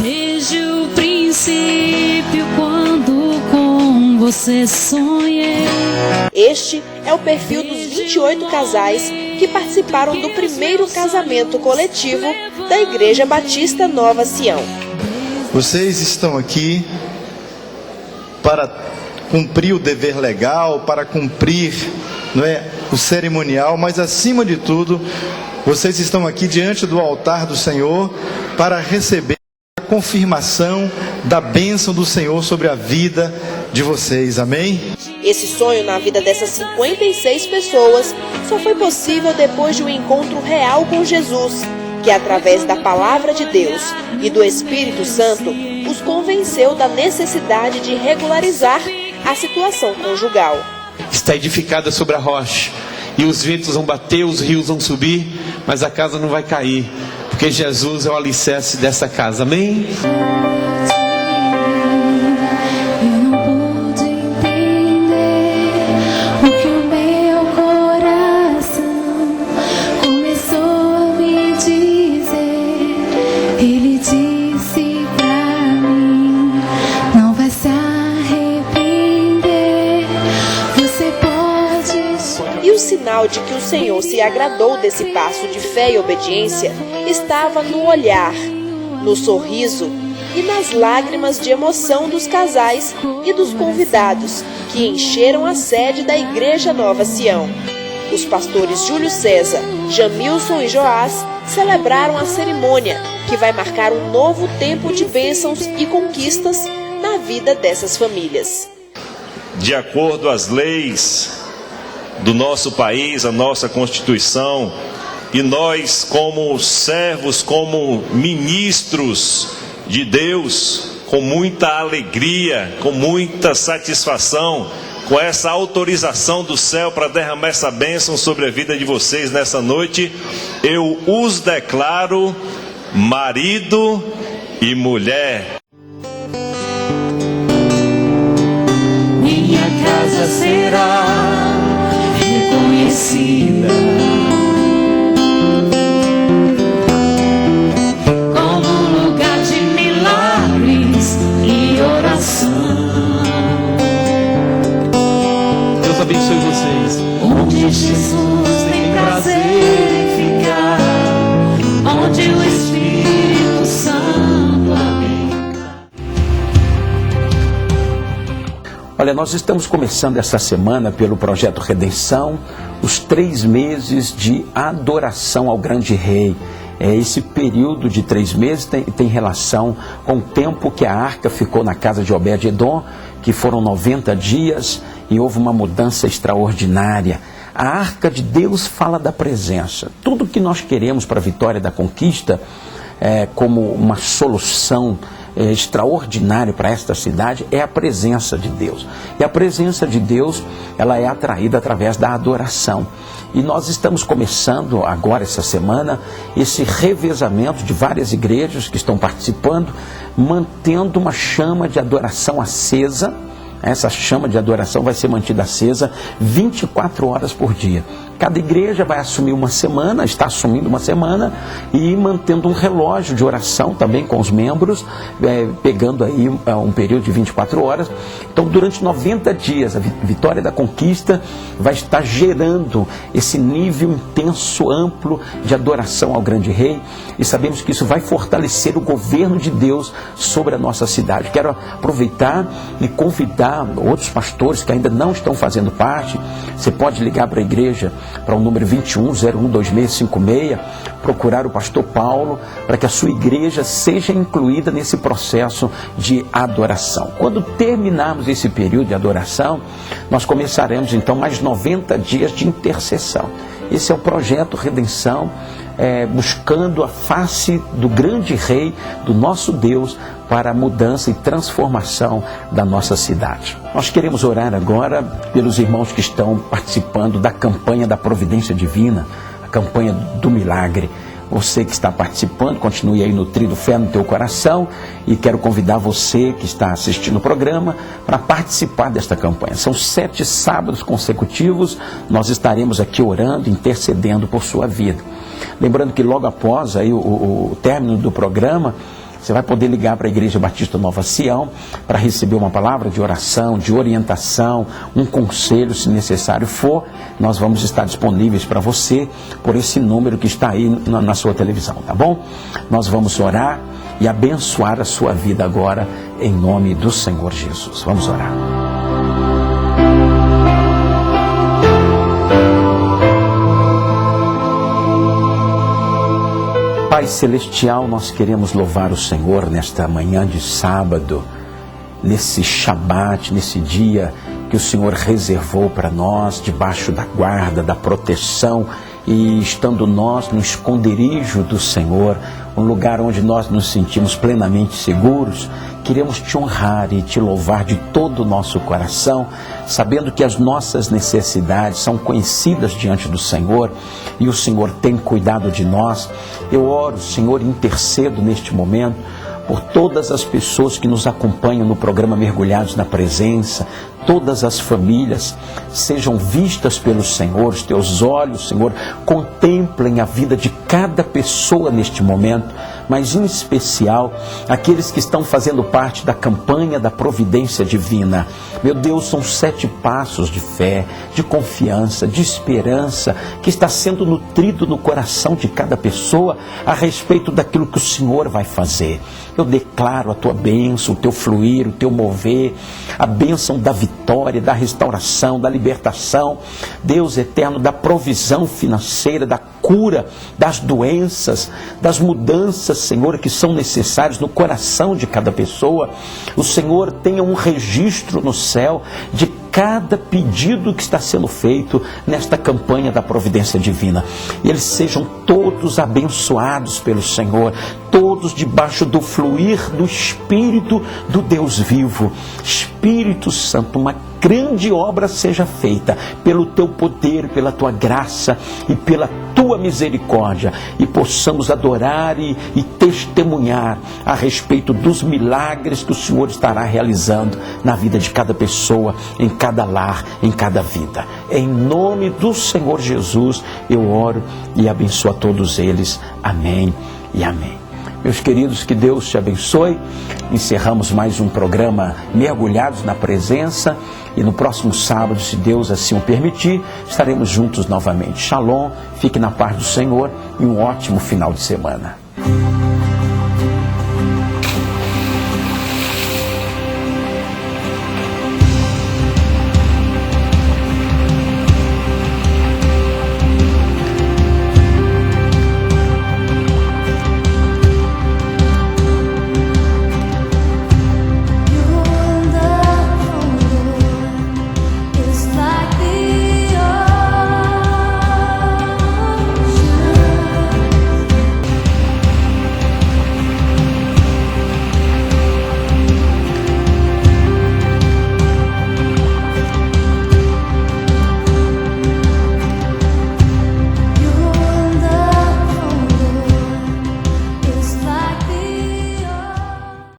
Speaker 9: Desde o princípio, quando com você sonhei.
Speaker 6: Este é o perfil dos 28 casais que participaram do primeiro casamento coletivo da Igreja Batista Nova Sião.
Speaker 10: Vocês estão aqui para cumprir o dever legal, para cumprir, não é, o cerimonial, mas acima de tudo, vocês estão aqui diante do altar do Senhor para receber a confirmação da bênção do Senhor sobre a vida de vocês, amém?
Speaker 6: Esse sonho na vida dessas 56 pessoas só foi possível depois de um encontro real com Jesus, que através da palavra de Deus e do Espírito Santo os convenceu da necessidade de regularizar a situação conjugal.
Speaker 11: Está edificada sobre a rocha, e os ventos vão bater, os rios vão subir, mas a casa não vai cair, porque Jesus é o alicerce dessa casa, amém?
Speaker 6: O sinal de que o Senhor se agradou desse passo de fé e obediência estava no olhar, no sorriso e nas lágrimas de emoção dos casais e dos convidados que encheram a sede da Igreja Nova Sião. Os pastores Júlio César, Jamilson e Joás celebraram a cerimônia que vai marcar um novo tempo de bênçãos e conquistas na vida dessas famílias.
Speaker 12: De acordo às leis do nosso país, a nossa Constituição, e nós como servos, como ministros de Deus, com muita alegria, com muita satisfação, com essa autorização do céu para derramar essa bênção sobre a vida de vocês nessa noite, eu os declaro marido e mulher.
Speaker 9: Minha casa será reconhecida como lugar de milagres e oração.
Speaker 11: Deus abençoe vocês.
Speaker 9: Onde Jesus tem prazer em ficar, onde o Espírito Santo habita.
Speaker 1: Olha, nós estamos começando essa semana pelo Projeto Redenção, os 3 meses de adoração ao grande rei. Esse período de 3 meses tem relação com o tempo que a arca ficou na casa de Obed-Edom, que foram 90 dias e houve uma mudança extraordinária. A arca de Deus fala da presença. Tudo que nós queremos para a vitória da conquista, como uma solução extraordinário para esta cidade, é a presença de Deus. E a presença de Deus, ela é atraída através da adoração. E nós estamos começando agora, essa semana, esse revezamento de várias igrejas que estão participando, mantendo uma chama de adoração acesa. Essa chama de adoração vai ser mantida acesa 24 horas por dia. Cada igreja vai assumir uma semana, está assumindo uma semana e mantendo um relógio de oração também com os membros, pegando aí um período de 24 horas. Então, durante 90 dias, a Vitória da Conquista vai estar gerando esse nível intenso, amplo de adoração ao grande rei, e sabemos que isso vai fortalecer o governo de Deus sobre a nossa cidade. Quero aproveitar e convidar convidar outros pastores que ainda não estão fazendo parte. Você pode ligar para a igreja, para o número 21012656, procurar o pastor Paulo, para que a sua igreja seja incluída nesse processo de adoração. Quando terminarmos esse período de adoração, nós começaremos então mais 90 dias de intercessão. Esse é o projeto Redenção, buscando a face do grande Rei, do nosso Deus, para a mudança e transformação da nossa cidade. Nós queremos orar agora pelos irmãos que estão participando da campanha da Providência Divina, a campanha do milagre. Você que está participando, continue aí nutrindo fé no teu coração, e quero convidar você que está assistindo o programa para participar desta campanha. São 7 sábados consecutivos, nós estaremos aqui orando, intercedendo por sua vida. Lembrando que logo após aí o término do programa, você vai poder ligar para a Igreja Batista Nova Sião para receber uma palavra de oração, de orientação, um conselho, se necessário for. Nós vamos estar disponíveis para você por esse número que está aí na sua televisão, tá bom? Nós vamos orar e abençoar a sua vida agora, em nome do Senhor Jesus. Vamos orar. Pai Celestial, nós queremos louvar o Senhor nesta manhã de sábado, nesse Shabat, nesse dia que o Senhor reservou para nós, debaixo da guarda, da proteção, e estando nós no esconderijo do Senhor, um lugar onde nós nos sentimos plenamente seguros. Queremos te honrar e te louvar de todo o nosso coração, sabendo que as nossas necessidades são conhecidas diante do Senhor e o Senhor tem cuidado de nós. Eu oro, Senhor, intercedo neste momento por todas as pessoas que nos acompanham no programa Mergulhados na Presença, todas as famílias sejam vistas pelo Senhor, os teus olhos, Senhor, contemplem a vida de cada pessoa neste momento, mas em especial aqueles que estão fazendo parte da campanha da Providência Divina. Meu Deus, são 7 passos de fé, de confiança, de esperança, que está sendo nutrido no coração de cada pessoa a respeito daquilo que o Senhor vai fazer. Eu declaro a tua bênção, o teu fluir, o teu mover, a bênção da vitória, da restauração, da libertação, Deus eterno, da provisão financeira, da cura das doenças, das mudanças, Senhor, que são necessárias no coração de cada pessoa. O Senhor tenha um registro no céu de cada pedido que está sendo feito nesta campanha da Providência Divina. E eles sejam todos abençoados pelo Senhor, todos debaixo do fluir do Espírito do Deus vivo. Espírito Santo, uma grande obra seja feita pelo teu poder, pela tua graça e pela tua misericórdia, e possamos adorar e testemunhar a respeito dos milagres que o Senhor estará realizando na vida de cada pessoa, em cada lar, em cada vida. Em nome do Senhor Jesus eu oro e abençoo a todos eles. Amém e amém. Meus queridos, que Deus te abençoe. Encerramos mais um programa Mergulhados na Presença, e no próximo sábado, se Deus assim o permitir, estaremos juntos novamente. Shalom, fique na paz do Senhor e um ótimo final de semana.